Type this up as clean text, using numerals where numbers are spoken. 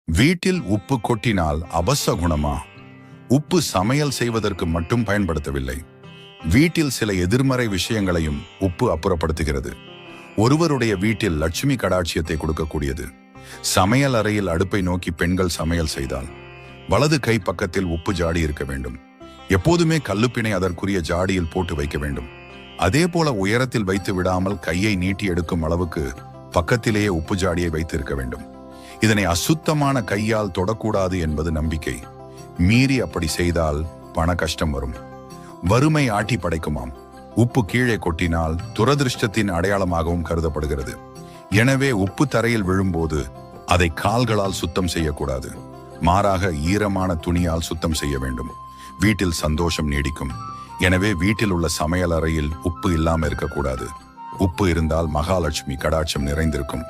வீட்டில் உப்பு கொட்டினால் அபசகுணமா? உப்பு சமையல் செய்வதற்கு மட்டும் பயன்படுத்தவில்லை. வீட்டில் சில எதிர்மறை விஷயங்களையும் உப்பு அப்புறப்படுத்துகிறது. ஒருவருடைய வீட்டில் லட்சுமி கடாட்சியத்தை கொடுக்கக்கூடியது. சமையல் அறையில் அடுப்பை நோக்கி பெண்கள் சமையல் செய்தால் வலது கை பக்கத்தில் உப்பு ஜாடி இருக்க வேண்டும். எப்போதுமே கல்லுப்பினை அதற்குரிய ஜாடியில் போட்டு வைக்க வேண்டும். அதே போல உயரத்தில் வைத்து விடாமல் கையை நீட்டி எடுக்கும் அளவுக்கு பக்கத்திலேயே உப்பு ஜாடியை வைத்திருக்க வேண்டும். இதனை அசுத்தமான கையால் தொடக்கூடாது என்பது நம்பிக்கை. மீறி அப்படி செய்தால் பண கஷ்டம் வரும். வறுமை ஆட்டி படைக்குமாம். உப்பு கீழே கொட்டினால் துரதிருஷ்டத்தின் அடையாளமாகவும் கருதப்படுகிறது. எனவே உப்பு தரையில் விழும்போது அதை கால்களால் சுத்தம் செய்யக்கூடாது. மாறாக ஈரமான துணியால் சுத்தம் செய்ய வேண்டும். வீட்டில் சந்தோஷம் நீடிக்கும். எனவே வீட்டில் உள்ள சமையல் அறையில் உப்பு இல்லாமல் இருக்கக்கூடாது. உப்பு இருந்தால் மகாலட்சுமி கடாட்சம் நிறைந்திருக்கும்.